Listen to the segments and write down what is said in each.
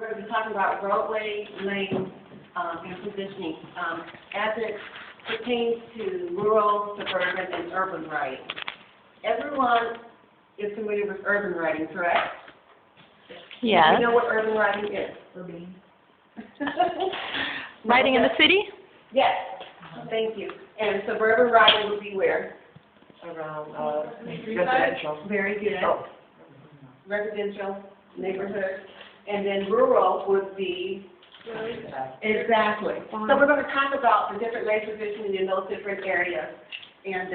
We're going to be talking about roadway, lanes, and positioning as it pertains to rural, suburban, and urban riding. Everyone is familiar with urban riding, correct? Yes. You know what urban riding is? Urban. Riding in the city? Yes. Thank you. And suburban riding would be where? Around residential. Very good. Oh. Residential, neighborhood. And then rural would be? Exactly. So we're going to talk about the different lane positioning in those different areas. And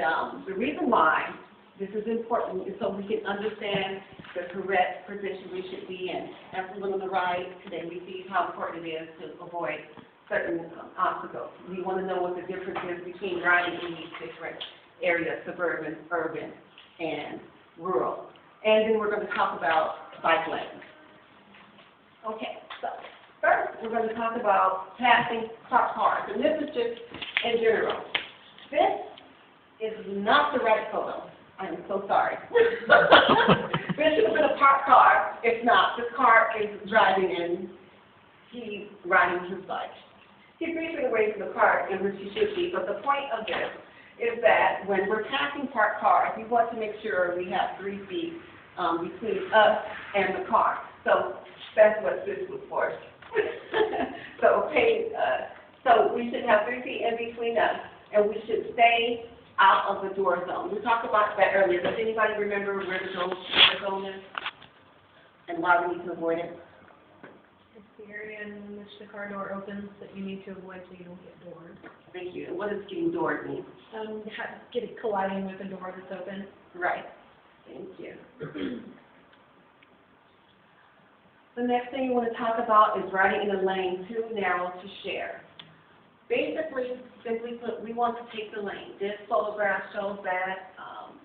the reason why this is important is so we can understand the correct position we should be in. As we look on the right today, we see how important it is to avoid certain obstacles. We want to know what the difference is between riding in these different areas, suburban, urban, and rural. And then we're going to talk about bike lanes. Okay, so first we're going to talk about passing parked cars, and this is just in general. This is not the right photo. I am so sorry. This should have been a parked car. It's not. This car is driving and he's riding his bike. He's reaching away from the car in which he should be, but the point of this is that when we're passing parked cars, we want to make sure we have 3 feet between us and the car. So that's what this was for. So we should have 3 feet in between us, and we should stay out of the door zone. We talked about that earlier. Does anybody remember where the door zone is and why we need to avoid it? It's the area in which the car door opens that you need to avoid so you don't get doored. Thank you. And what does getting doored mean? Getting colliding with a door that's open. Right. Thank you. The next thing we want to talk about is riding in a lane too narrow to share. Basically, simply put, we want to take the lane. This photograph shows that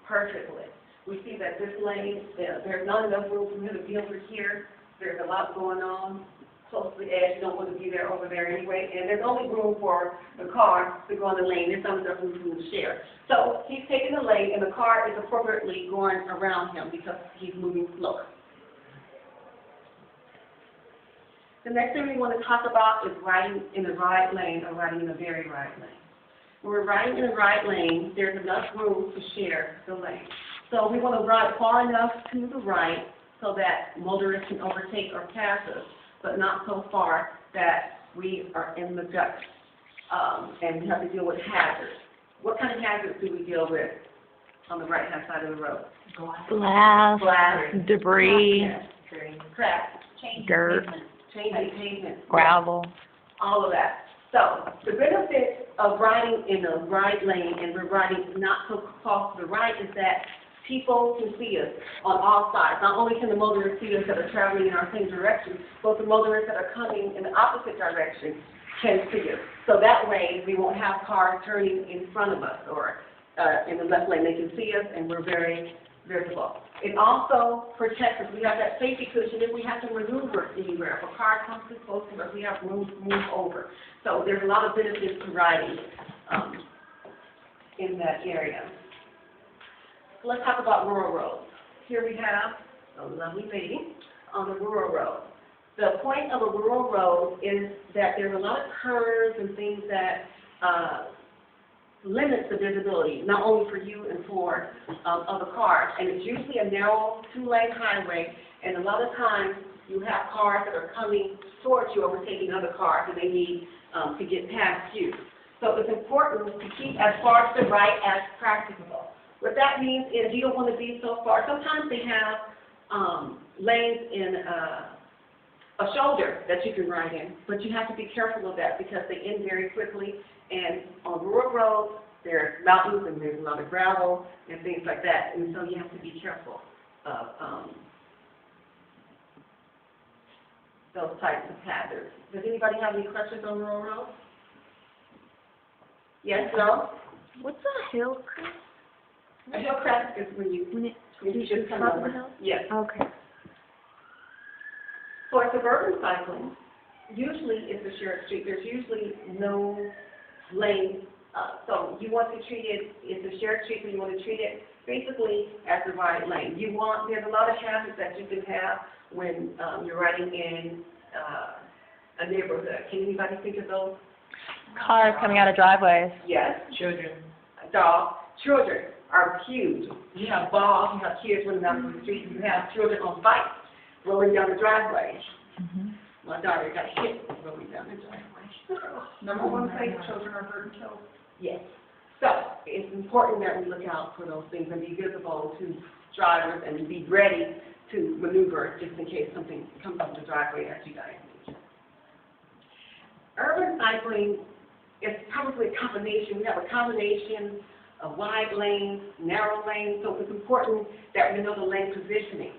perfectly. We see that this lane, there's not enough room for him to be over here. There's a lot going on close to the edge. You don't want to be there over there anyway. And there's only room for the car to go in the lane. There's not enough room for him to share. So he's taking the lane, and the car is appropriately going around him because he's moving slower. The next thing we want to talk about is riding in the right lane or riding in a very right lane. When we're riding in the right lane, there's enough room to share the lane. So we want to ride far enough to the right so that motorists can overtake or pass us, but not so far that we are in the guts and we have to deal with hazards. What kind of hazards do we deal with on the right-hand side of the road? Glass, debris, Cracks, dirt, changing pavement, gravel. all of that. So the benefit of riding in the right lane and we're riding not so close to the right is that people can see us on all sides. Not only can the motorists see us that are traveling in our same direction, but the motorists that are coming in the opposite direction can see us. So that way we won't have cars turning in front of us or in the left lane. They can see us and we're very visible. It also protects us. We have that safety cushion if we have to maneuver anywhere. If a car comes too close to us, we have room to move over. So there's a lot of benefits to riding in that area. Let's talk about rural roads. Here we have a lovely lady on the rural road. The point of a rural road is that there's a lot of curves and things that limits the visibility, not only for you and for other cars. And it's usually a narrow 2-lane highway, and a lot of times you have cars that are coming towards you, overtaking other cars, and they need to get past you. So it's important to keep as far to the right as practicable. What that means is you don't want to be so far. Sometimes they have lanes in a shoulder that you can ride in, but you have to be careful of that because they end very quickly. And on rural roads, there's mountains and there's a lot of gravel and things like that, and so you have to be careful of those types of hazards. Does anybody have any questions on rural roads? Yes, no? What's a hill crest? A hill crest is when you just come top over. of the hill? Yes. Okay. For suburban cycling, usually it's a shared street. There's usually no lane, so you want to treat it, it's a shared street, so you want to treat it basically as the right lane. There's a lot of hazards that you can have when you're riding in a neighborhood. Can anybody think of those? Cars coming out of driveways. Yes. Children. Dogs. Children are huge. You have balls, you have kids running down the street, you have children on bikes rolling down the driveway. My daughter got hit rolling down the driveway. Number one place children are hurt and killed. Yes. So it's important that we look out for those things and be visible to drivers and be ready to maneuver just in case something comes up the driveway as you guys need. Urban cycling is probably a combination. We have a combination of wide lanes, narrow lanes, so it's important that we know the lane positioning.